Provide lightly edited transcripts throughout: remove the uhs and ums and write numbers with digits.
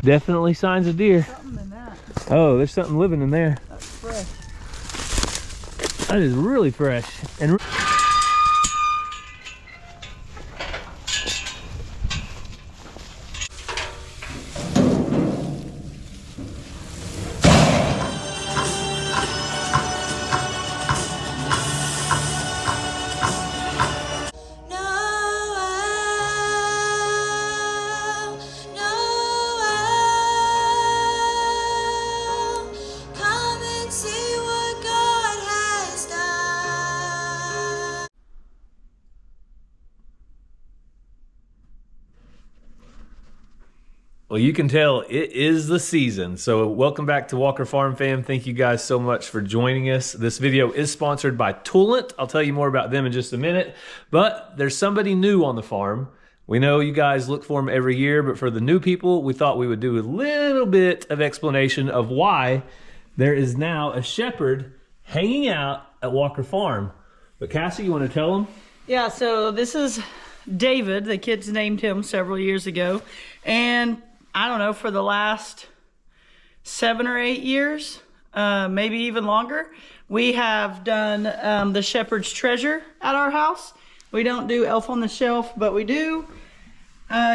definitely signs of deer. Something in that. Oh, there's something living in there. That's fresh. That is really fresh. And well, you can tell it is the season. So welcome back to Walker Farm Fam. Thank you guys so much for joining us. This video is sponsored by Toolant. I'll tell you more about them in just a minute. But there's somebody new on the farm. We know you guys look for them every year, but for the new people, we thought we would do a little bit of explanation of why there is now a shepherd hanging out at Walker Farm. But Cassie, you want to tell them? Yeah, so this is David. The kids named him several years ago. And I don't know, for the last 7 or 8 years, maybe even longer, we have done the Shepherd's Treasure at our house. We don't do Elf on the Shelf, but we do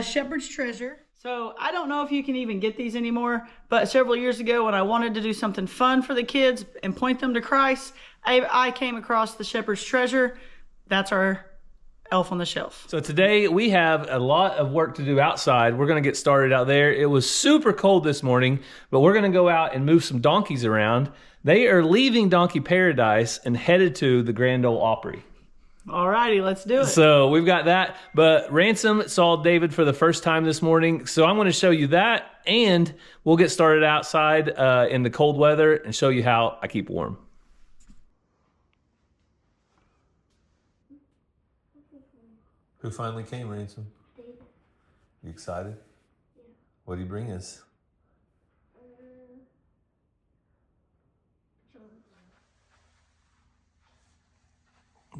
Shepherd's Treasure. So I don't know if you can even get these anymore, but several years ago when I wanted to do something fun for the kids and point them to Christ, I came across the Shepherd's Treasure. That's our Elf on the Shelf. So today we have a lot of work to do outside. We're going to get started out there. It was super cold this morning, but we're going to go out and move some donkeys around. They are leaving Donkey Paradise and headed to the Grand Ole Opry. Alrighty, let's do it. So we've got that, but Ransom saw David for the first time this morning. So I'm going to show you that, and we'll get started outside in the cold weather and show you how I keep warm. Who finally came, Ransom? David. You excited? Yeah. What do you bring us?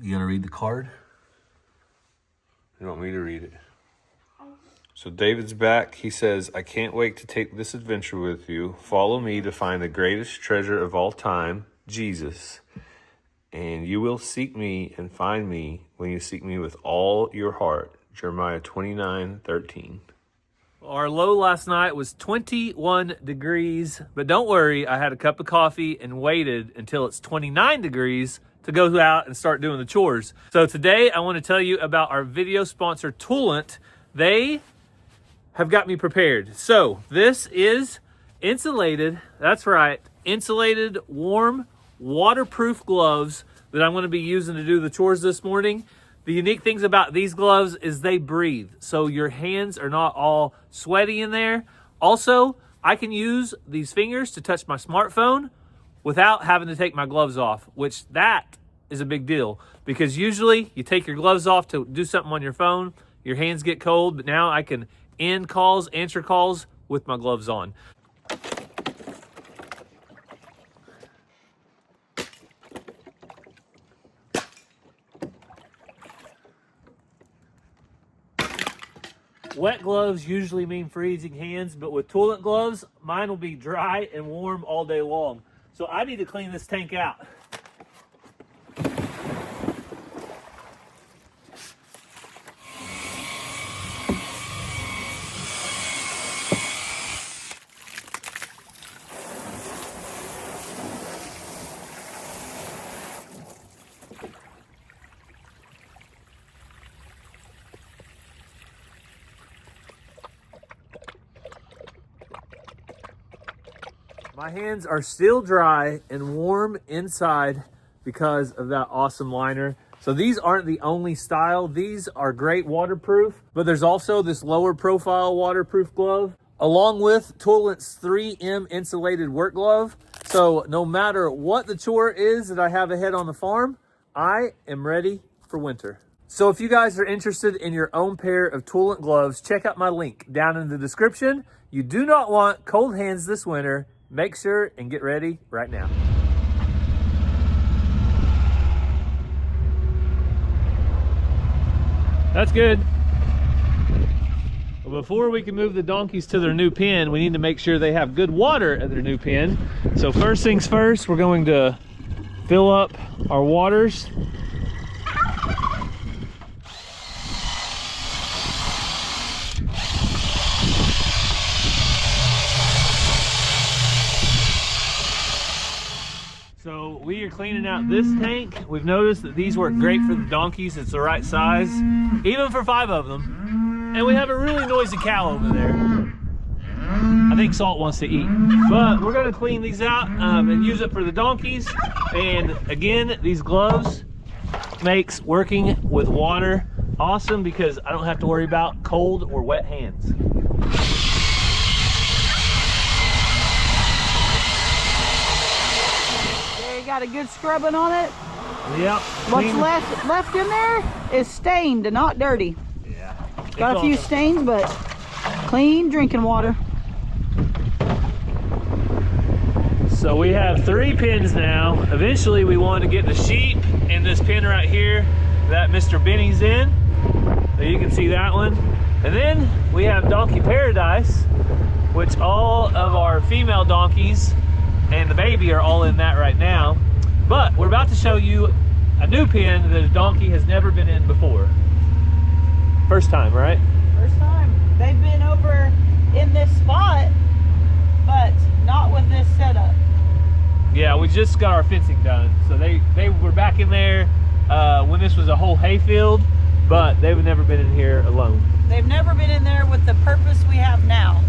You gonna read the card? You want me to read it? So David's back. He says, I can't wait to take this adventure with you. Follow me to find the greatest treasure of all time, Jesus. And you will seek me and find me when you seek me with all your heart. Jeremiah 29:13. Our low last night was 21 degrees, but don't worry, I had a cup of coffee and waited until it's 29 degrees to go out and start doing the chores. So today I want to tell you about our video sponsor, Toolant. They have got me prepared. So this is insulated, that's right, insulated, warm, waterproof gloves that I'm going to be using to do the chores this morning. The unique things about these gloves is they breathe, so your hands are not all sweaty in there. Also, I can use these fingers to touch my smartphone without having to take my gloves off, which that is a big deal, because usually you take your gloves off to do something on your phone, your hands get cold, but now I can end calls, answer calls with my gloves on. Wet gloves usually mean freezing hands, but with Toolant gloves, mine will be dry and warm all day long. So I need to clean this tank out. My hands are still dry and warm inside because of that awesome liner. So these aren't the only style. These are great waterproof, but there's also this lower profile waterproof glove along with Toolant's 3M insulated work glove. So no matter what the chore is that I have ahead on the farm, I am ready for winter. So if you guys are interested in your own pair of Toolant gloves, check out my link down in the description. You do not want cold hands this winter. Make sure and get ready right now. That's good. before we can move the donkeys to their new pen, we need to make sure they have good water at their new pen. So first things first, we're going to fill up our waters. So we are cleaning out this tank. We've noticed that these work great for the donkeys. It's the right size, even for 5 of them. And we have a really noisy cow over there. I think Salt wants to eat. But we're gonna clean these out and use it for the donkeys. And again, these gloves makes working with water awesome because I don't have to worry about cold or wet hands. Got a good scrubbing on it. Yep. What's left in there is stained and not dirty. Yeah. Got a few stains, but clean drinking water. So we have 3 pens now. Eventually we want to get the sheep in this pen right here that Mr. Benny's in. So you can see that one. And then we have Donkey Paradise, which all of our female donkeys and the baby are all in that right now. But we're about to show you a new pen that a donkey has never been in before. First time, right? First time. They've been over in this spot, but not with this setup. Yeah, we just got our fencing done. So they were back in there when this was a whole hayfield, but they've never been in here alone. They've never been in there with the purpose we have now,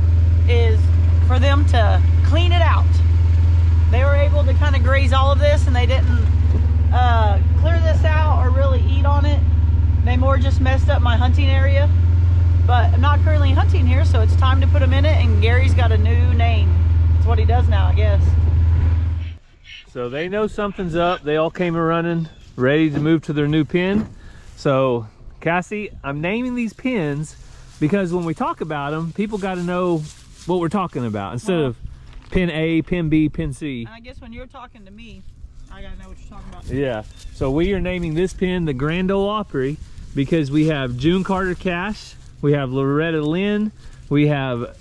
is for them to clean it out. They were able to kind of graze all of this and they didn't clear this out or really eat on it. They more just messed up my hunting area. But I'm not currently hunting here, so it's time to put them in it, and Gary's got a new name. That's what he does now, I guess. So they know something's up. They all came running, ready to move to their new pen. So Cassie, I'm naming these pens because when we talk about them, people got to know what we're talking about instead of Pen A, Pen B, Pen C. And I guess when you're talking to me, I gotta know what you're talking about. Yeah. So we are naming this pen the Grand Ole Oprey because we have June Carter Cash, we have Loretta Lynn, we have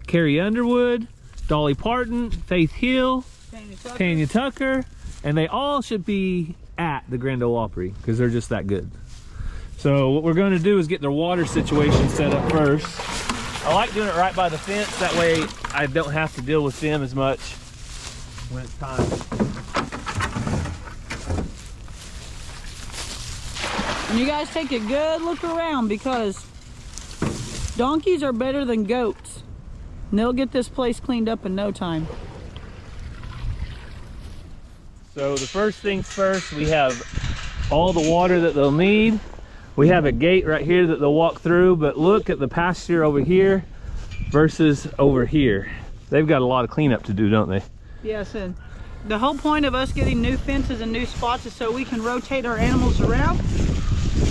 Carrie Underwood, Dolly Parton, Faith Hill, Tanya Tucker, and they all should be at the Grand Ole Oprey because they're just that good. So what we're going to do is get their water situation set up first. I like doing it right by the fence, that way I don't have to deal with them as much when it's time. And you guys take a good look around because donkeys are better than goats. And they'll get this place cleaned up in no time. So the first things first, we have all the water that they'll need. We have a gate right here that they'll walk through, but look at the pasture over here versus over here. They've got a lot of cleanup to do, don't they? Yes, and the whole point of us getting new fences and new spots is so we can rotate our animals around.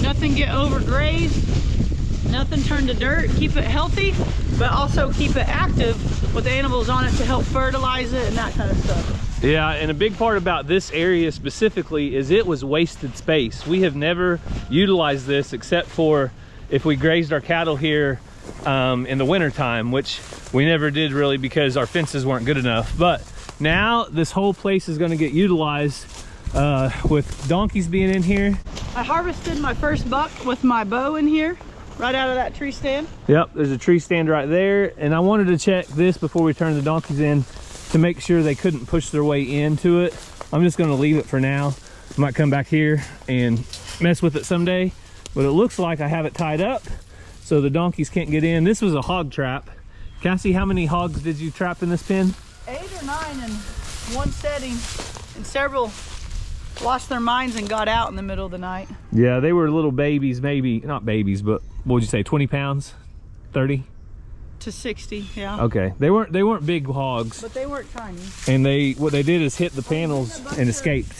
Nothing get overgrazed, nothing turn to dirt, keep it healthy, but also keep it active with animals on it to help fertilize it and that kind of stuff. Yeah, and a big part about this area specifically is it was wasted space. We have never utilized this except for if we grazed our cattle here in the winter time, which we never did really because our fences weren't good enough. But now this whole place is going to get utilized with donkeys being in here. I harvested my first buck with my bow in here, right out of that tree stand. Yep, there's a tree stand right there. And I wanted to check this before we turn the donkeys in to make sure they couldn't push their way into it. I'm just gonna leave it for now. I might come back here and mess with it someday, but it looks like I have it tied up so the donkeys can't get in. This was a hog trap. Cassie, how many hogs did you trap in this pen? 8 or 9 in one setting, and several lost their minds and got out in the middle of the night. Yeah, they were little babies, maybe, not babies, but what would you say, 20 pounds, 30? To 60, yeah. Okay, they weren't big hogs. But they weren't tiny. And what they did is hit the panels and escaped.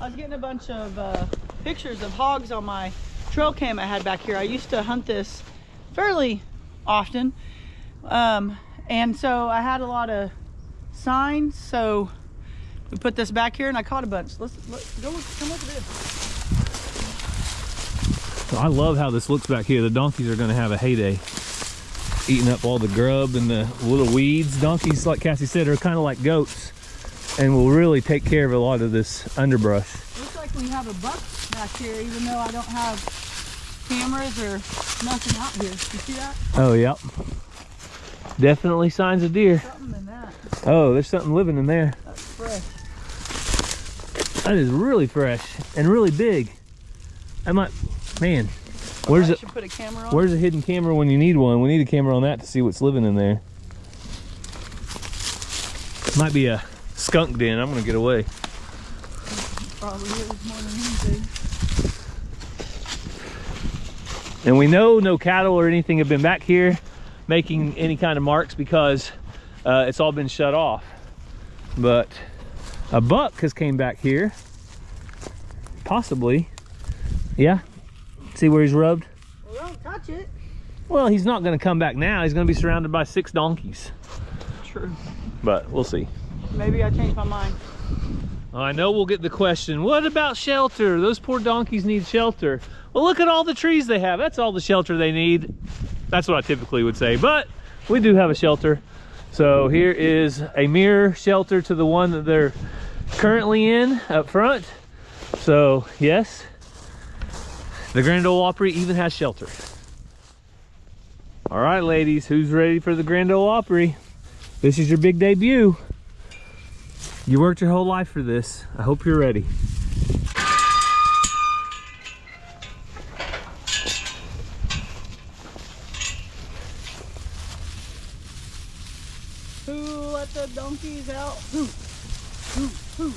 I was getting a bunch of pictures of hogs on my trail cam I had back here. I used to hunt this fairly often. And so I had a lot of signs, so we put this back here and I caught a bunch. Come look at this. I love how this looks back here. The donkeys are gonna have a heyday. eating up all the grub and the little weeds. Donkeys, like Cassie said, are kind of like goats and will really take care of a lot of this underbrush. Looks like we have a buck back here, even though I don't have cameras or nothing out here. You see that? Oh, yep. Definitely signs of deer. Something in that. Oh, there's something living in there. That's fresh. That is really fresh and really big. I might, man, where's it? Put a camera on. Where's a hidden camera when you need one? We need a camera on that to see what's living in there. Might be a skunk den. I'm gonna get away. Probably is more than anything. And we know no cattle or anything have been back here making any kind of marks because it's all been shut off. But a buck has came back here, possibly. Yeah, see where he's rubbed? Well, don't touch it. Well, he's not going to come back now. He's going to be surrounded by 6 donkeys. True. But we'll see. Maybe I changed my mind. I know we'll get the question, what about shelter? Those poor donkeys need shelter. Well, look at all the trees they have. That's all the shelter they need. That's what I typically would say, but we do have a shelter. So here is a mirror shelter to the one that they're currently in up front. So yes, the Grand Ole Opry even has shelter. All right, ladies, who's ready for the Grand Ole Opry? This is your big debut. You worked your whole life for this. I hope you're ready. Who let the donkeys out? Who? Who?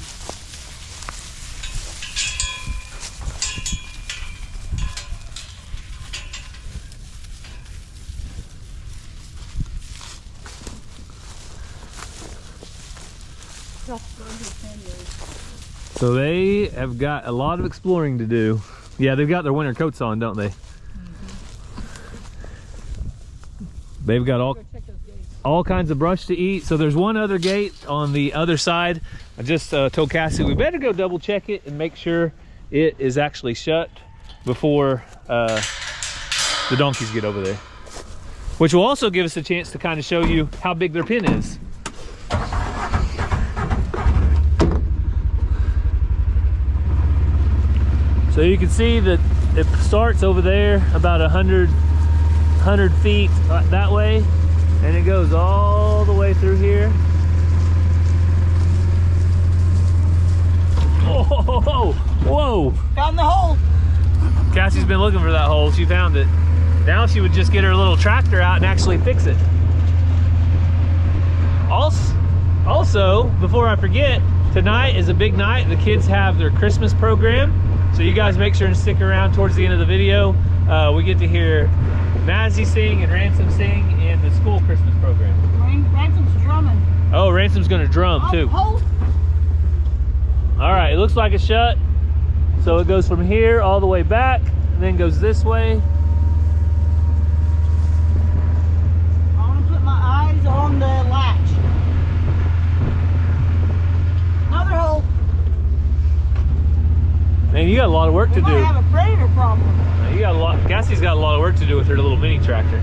So they have got a lot of exploring to do. Yeah, they've got their winter coats on, don't they? They've got all kinds of brush to eat. So there's one other gate on the other side. I just told Cassie we better go double check it and make sure it is actually shut before the donkeys get over there. Which will also give us a chance to kind of show you how big their pen is. So you can see that it starts over there about 100 feet that way, and it goes all the way through here. Oh, whoa! Found the hole. Cassie's been looking for that hole. She found it. Now she would just get her little tractor out and actually fix it. Also, before I forget, tonight is a big night. The kids have their Christmas program. So you guys make sure and stick around towards the end of the video. We get to hear Mazzy sing and Ransom sing in the school Christmas program. Ransom's drumming. Oh, Ransom's gonna drum too. Hold. All right, it looks like it's shut. So it goes from here all the way back, and then goes this way. I want to put my eyes on the latch. Another hole. Man, you got a lot of work to do. We might have a predator problem. You got a lot. Cassie's got a lot of work to do with her little mini tractor.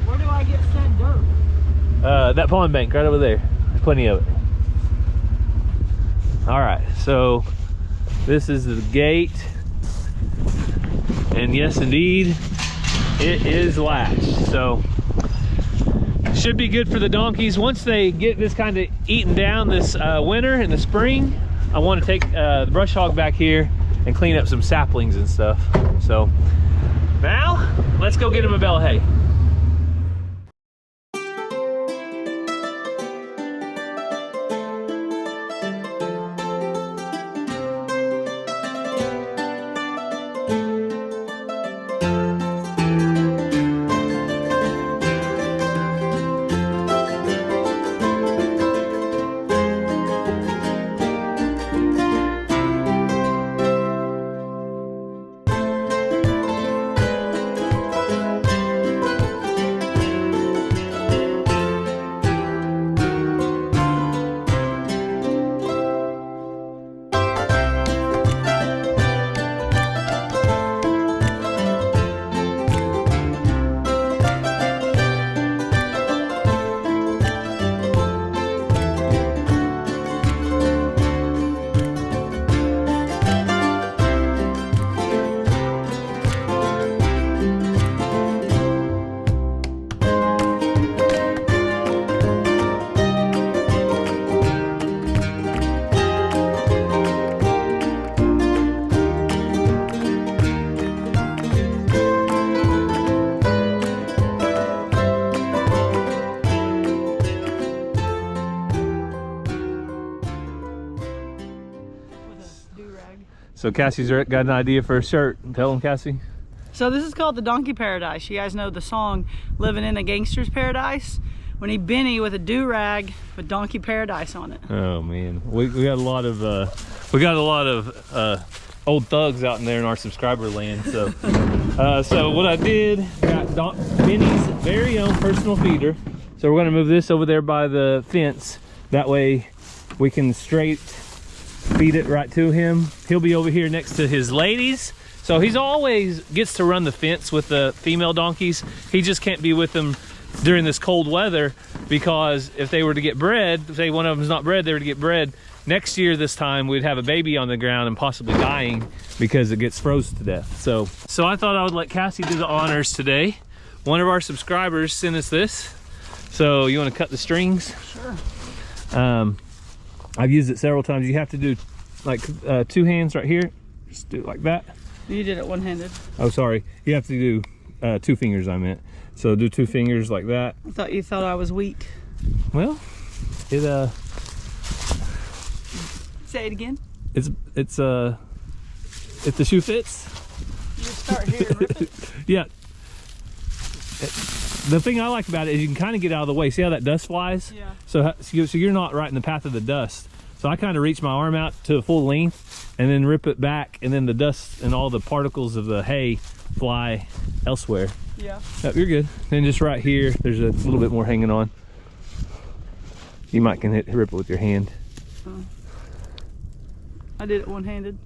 Where do I get said dirt? That pond bank right over there. There's plenty of it. All right, so this is the gate, and yes, indeed, it is latched. So should be good for the donkeys once they get this kind of eaten down this winter and the spring. I want to take the brush hog back here and clean up some saplings and stuff. So now let's go get him a bale of hay. So Cassie's got an idea for a shirt. Tell him, Cassie. So this is called the Donkey Paradise. You guys know the song "Living in a Gangster's Paradise." We need Benny with a do-rag with Donkey Paradise on it. Oh man, we got a lot of old thugs out in there in our subscriber land. So so what I did, got Benny's very own personal feeder. So we're gonna move this over there by the fence. That way we can straight feed it right to him. He'll be over here next to his ladies. So he's always gets to run the fence with the female donkeys. He just can't be with them during this cold weather, because if they were to get bred, say one of them's not bred, they were to get bred next year this time, we'd have a baby on the ground and possibly dying because it gets frozen to death. So I thought I would let Cassie do the honors today. One of our subscribers sent us this. So you want to cut the strings? Sure. I've used it several times. You have to do like 2 hands right here. Just do it like that. You did it one-handed. Oh, sorry. You have to do 2 fingers, I meant. So do 2 fingers like that. I thought you thought I was weak. Well, it Say it again. it's if the shoe fits. You start here and rip it. Yeah. The thing I like about it is you can kind of get out of the way. See how that dust flies? Yeah. So you're not right in the path of the dust. So I kind of reach my arm out to full length and then rip it back, and then the dust and all the particles of the hay fly elsewhere. Yeah. Oh, you're good. Then just right here, there's a little bit more hanging on. You might can rip it with your hand. I did it one-handed.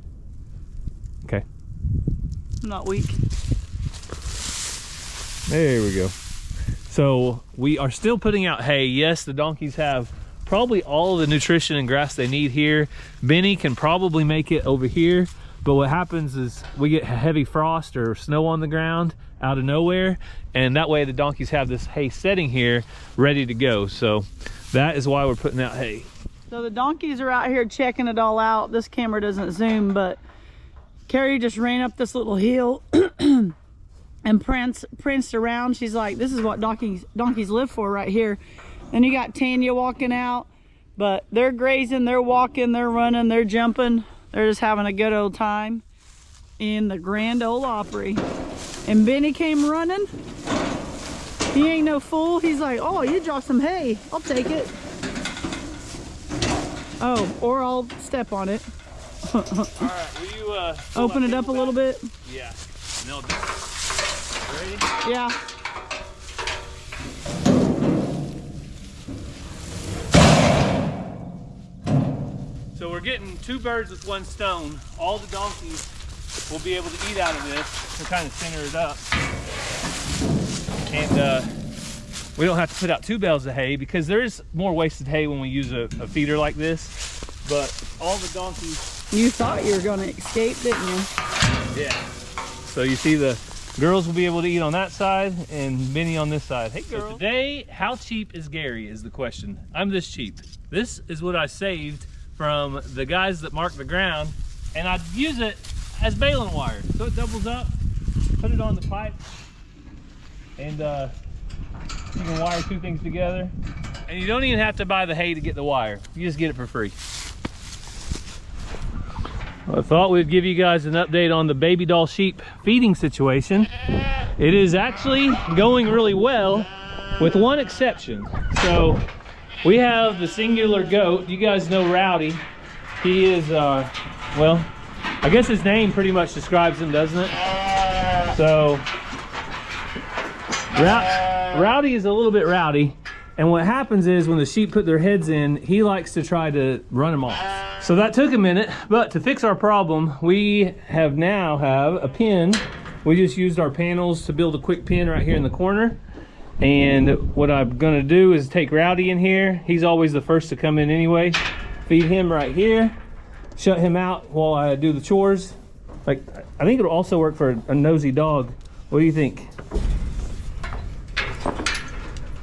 Okay. I'm not weak. There we go. So we are still putting out hay. Yes, the donkeys have probably all of the nutrition and grass they need here. Benny can probably make it over here, but what happens is we get heavy frost or snow on the ground out of nowhere, and that way the donkeys have this hay setting here ready to go. So that is why we're putting out hay. So the donkeys are out here checking it all out. This camera doesn't zoom, but Carrie just ran up this little hill and pranced around. She's like, this is what donkeys live for right here. Then you got Tanya walking out, but they're grazing, they're walking, they're running, they're jumping. They're just having a good old time in the Grand Ole Oprey. And Benny came running. He ain't no fool. He's like, oh, you dropped some hay. I'll take it. Oh, or I'll step on it. All right, will you open it up a little bit? Yeah. No, ready? Yeah. So we're getting 2 birds with 1 stone. All the donkeys will be able to eat out of this to kind of center it up. And we don't have to put out 2 bales of hay, because there is more wasted hay when we use a feeder like this. But all the donkeys... You thought you were going to escape, didn't you? Yeah. So you see the girls will be able to eat on that side and Benny on this side. Hey girl. So today, how cheap is Gary is the question. I'm this cheap. This is what I saved from the guys that mark the ground, and I'd use it as baling wire. So it doubles up, put it on the pipe, and you can wire 2 things together. And you don't even have to buy the hay to get the wire. You just get it for free. I thought we'd give you guys an update on the baby doll sheep feeding situation. It is actually going really well, with one exception. So we have the singular goat. You guys know Rowdy. He is, well, I guess his name pretty much describes him, doesn't it? So Rowdy is a little bit rowdy. And what happens is when the sheep put their heads in, he likes to try to run them off. So that took a minute, but to fix our problem, we now have a pen. We just used our panels to build a quick pen right here in the corner. And what I'm gonna do is take Rowdy in here. He's always the first to come in anyway. Feed him right here. Shut him out while I do the chores. Like, I think it'll also work for a nosy dog. What do you think?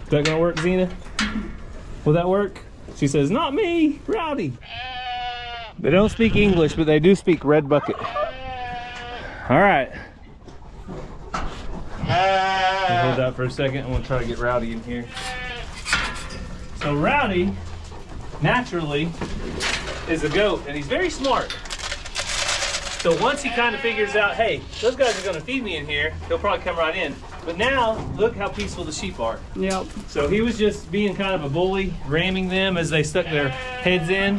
Is that gonna work, Zena? Will that work? She says, not me, Rowdy. They don't speak English, but they do speak red bucket. All right. Hold that for a second. I'm gonna try to get Rowdy in here. So Rowdy, naturally, is a goat, and he's very smart. So once he kind of figures out, hey, those guys are going to feed me in here, he'll probably come right in. But now, look how peaceful the sheep are. Yep. So he was just being kind of a bully, ramming them as they stuck their heads in.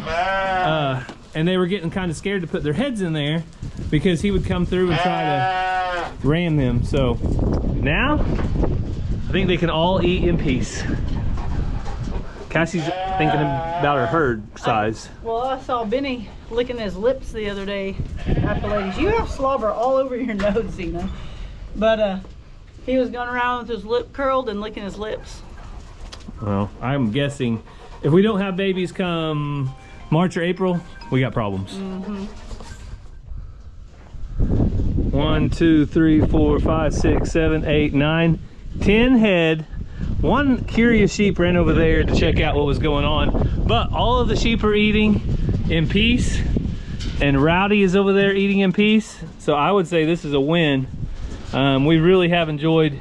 And they were getting kind of scared to put their heads in there because he would come through and try to ram them. So now, I think they can all eat in peace. Cassie's thinking about her herd size. Well, I saw Benny licking his lips the other day after ladies. You have slobber all over your nose, Zena. But he was going around with his lip curled and licking his lips. Well, I'm guessing if we don't have babies come March or April, we got problems. 1, 2, 3, 4, 5, 6, 7, 8, 9, 10 head. One curious sheep ran over there to check out what was going on, but all of the sheep are eating in peace, and Rowdy is over there eating in peace. So I would say this is a win. We really have enjoyed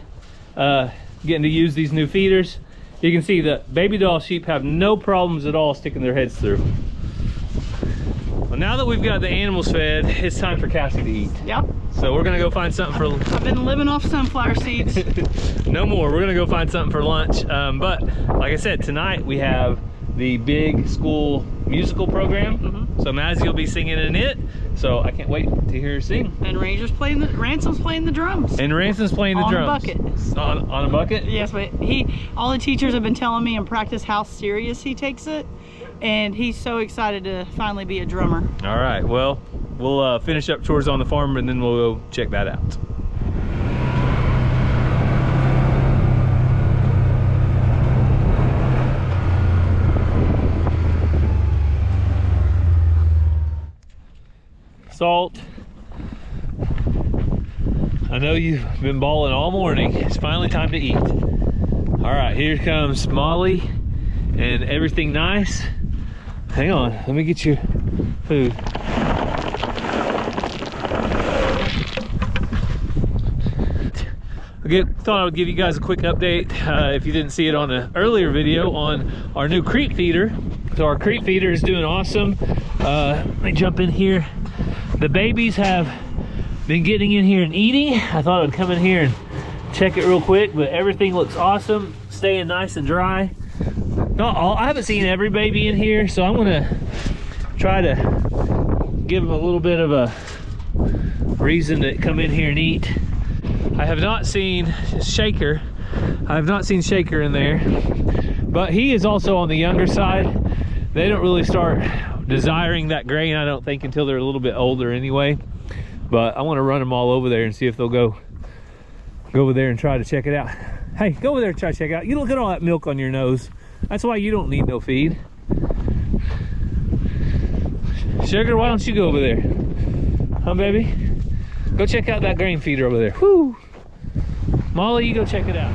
getting to use these new feeders. You can see the baby doll sheep have no problems at all sticking their heads through. Well, now that we've got the animals fed, it's time for Cassie to eat. Yep. So we're gonna go find something for... I've been living off sunflower seeds. No more. We're gonna go find something for lunch. But like I said, tonight we have the big school musical program. So Mazzy will be singing in it. So I can't wait to hear her sing. And Ransom's playing the drums. And Ransom's playing the on drums. A bucket. On a bucket? Yes, but all the teachers have been telling me in practice how serious he takes it. And he's so excited to finally be a drummer. All right, well, we'll finish up chores on the farm and then we'll go check that out. Salt, I know you've been balling all morning. It's finally time to eat. All right, here comes Molly and everything nice. Hang on, let me get you food. Thought I would give you guys a quick update if you didn't see it on an earlier video on our new creep feeder. So our creep feeder is doing awesome. Let me jump in here. The babies have been getting in here and eating. I thought I would come in here and check it real quick, but everything looks awesome, staying nice and dry. Not all, I haven't seen every baby in here, so I'm gonna try to give them a little bit of a reason to come in here and eat. I have not seen Shaker. I have not seen Shaker in there, but he is also on the younger side. They don't really start desiring that grain, I don't think, until they're a little bit older anyway. But I want to run them all over there and see if they'll go over there and try to check it out. Hey, go over there and try to check it out. You look at all that milk on your nose. That's why you don't need no feed. Sugar, why don't you go over there? Huh, baby? Go check out that grain feeder over there. Whoo! Molly, you go check it out.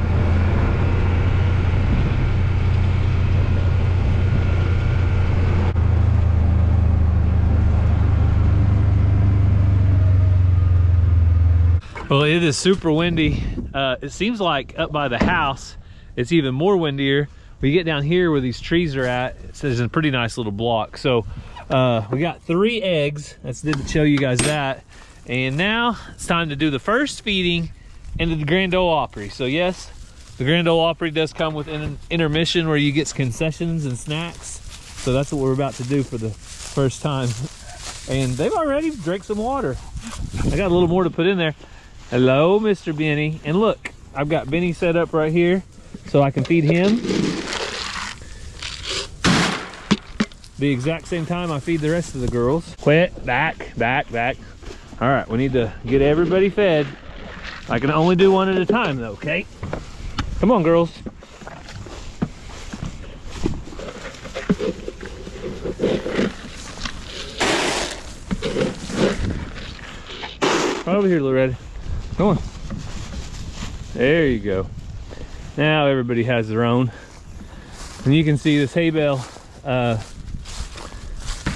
Well, it is super windy. It seems like up by the house, it's even more windier. We get down here where these trees are at, it's a pretty nice little block. So we got 3 eggs. That's did to show you guys that. And now it's time to do the first feeding into the Grand Ole Opry. So yes, the Grand Ole Opry does come with an intermission where you get concessions and snacks. So that's what we're about to do for the first time. And they've already drank some water. I got a little more to put in there. Hello, Mr. Benny. And look, I've got Benny set up right here so I can feed him. The exact same time I feed the rest of the girls. Quit, back. All right, we need to get everybody fed. I can only do one at a time though, okay? Come on, girls. Right over here, Loretta. Come on. There you go. Now everybody has their own. And you can see this hay bale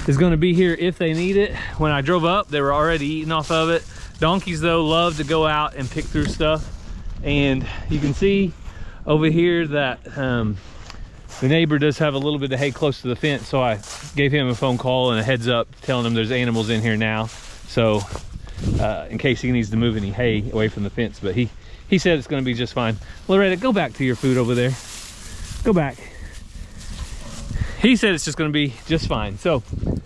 is going to be here if they need it. When I drove up, they were already eating off of it. Donkeys, though, love to go out and pick through stuff. And you can see over here that the neighbor does have a little bit of hay close to the fence, so I gave him a phone call and a heads up telling him there's animals in here now. So in case he needs to move any hay away from the fence, but he said it's going to be just fine. Loretta, go back to your food over there. Go back. He said it's just going to be just fine. So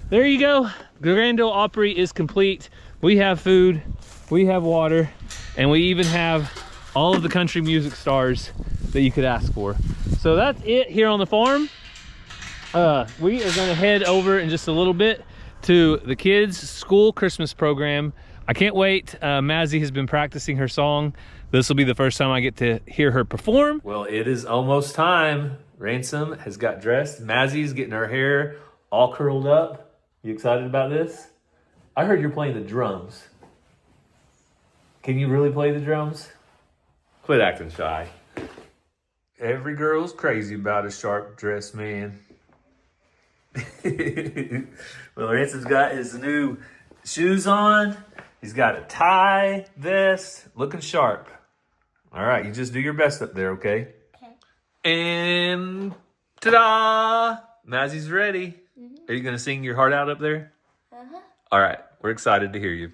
there you go. The Grand Ole Opry is complete. We have food, we have water, and we even have all of the country music stars that you could ask for. So that's it here on the farm. We are going to head over in just a little bit to the kids' school Christmas program. I can't wait. Mazzy has been practicing her song. This will be the first time I get to hear her perform. Well, it is almost time. Ransom has got dressed. Mazzy's getting her hair all curled up. You excited about this? I heard you're playing the drums. Can you really play the drums? Quit acting shy. Every girl's crazy about a sharp dressed man. Well, Ransom's got his new shoes on. He's got a tie, vest, looking sharp. All right, you just do your best up there, okay? Okay. And ta-da! Mazzy's ready. Are you going to sing your heart out up there? Uh-huh. All right, we're excited to hear you.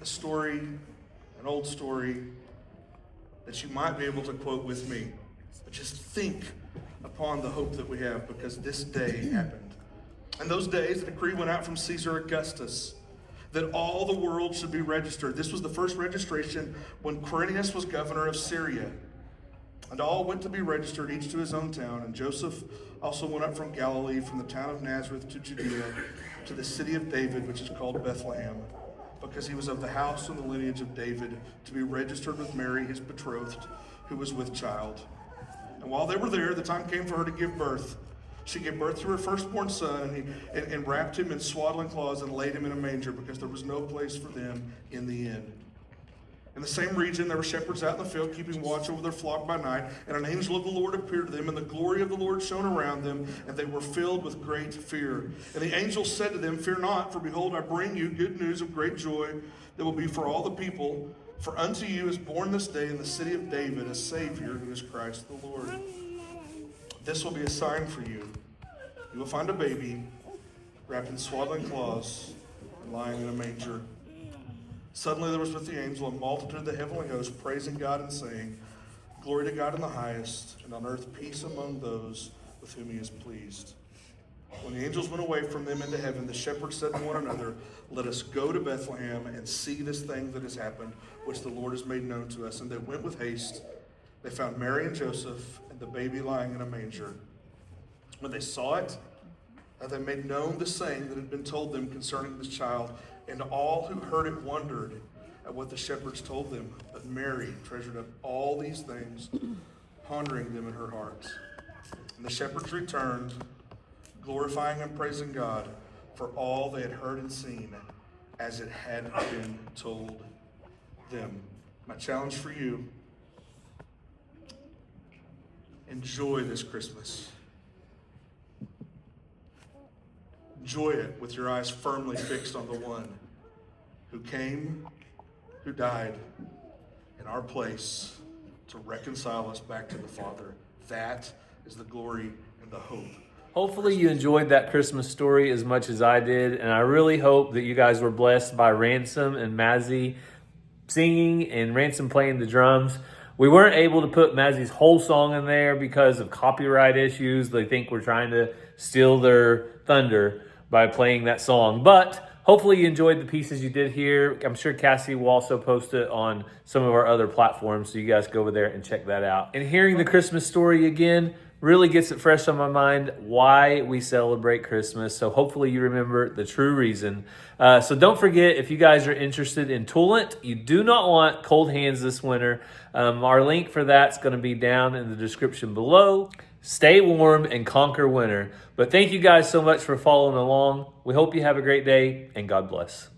A story, an old story that you might be able to quote with me, but just think upon the hope that we have, because this day happened. And those days, a decree went out from Caesar Augustus that all the world should be registered. This was the first registration when Quirinius was governor of Syria. And all went to be registered, each to his own town. And Joseph also went up from Galilee, from the town of Nazareth to Judea, to the city of David, which is called Bethlehem, because he was of the house and the lineage of David, to be registered with Mary, his betrothed, who was with child. And while they were there, the time came for her to give birth. She gave birth to her firstborn son, and wrapped him in swaddling cloths and laid him in a manger, because there was no place for them in the inn. In the same region, there were shepherds out in the field, keeping watch over their flock by night. And an angel of the Lord appeared to them, and the glory of the Lord shone around them, and they were filled with great fear. And the angel said to them, "Fear not, for behold, I bring you good news of great joy that will be for all the people. For unto you is born this day in the city of David a Savior, who is Christ the Lord. This will be a sign for you. You will find a baby wrapped in swaddling cloths and lying in a manger." Suddenly there was with the angel a multitude of the heavenly host, praising God and saying, "Glory to God in the highest, and on earth peace among those with whom he is pleased." When the angels went away from them into heaven, the shepherds said to one another, "Let us go to Bethlehem and see this thing that has happened, which the Lord has made known to us." And they went with haste. They found Mary and Joseph and the baby lying in a manger. When they saw it, they made known the saying that had been told them concerning this child. And all who heard it wondered at what the shepherds told them. But Mary treasured up all these things, pondering them in her heart. And the shepherds returned, glorifying and praising God for all they had heard and seen, as it had been told them. My challenge for you: enjoy this Christmas. Enjoy it with your eyes firmly fixed on the one who came, who died in our place to reconcile us back to the Father. That is the glory and the hope. Hopefully you enjoyed that Christmas story as much as I did, and I really hope that you guys were blessed by Ransom and Mazzy singing and Ransom playing the drums. We weren't able to put Mazzy's whole song in there because of copyright issues. They think we're trying to steal their thunder by playing that song. But hopefully you enjoyed the pieces you did here. I'm sure Cassie will also post it on some of our other platforms, so you guys go over there and check that out. And hearing the Christmas story again really gets it fresh on my mind why we celebrate Christmas. So hopefully you remember the true reason. So don't forget, if you guys are interested in Toolant, you do not want cold hands this winter. Our link for that's going to be down in the description below. Stay warm and conquer winter. But thank you guys so much for following along. We hope you have a great day, and God bless.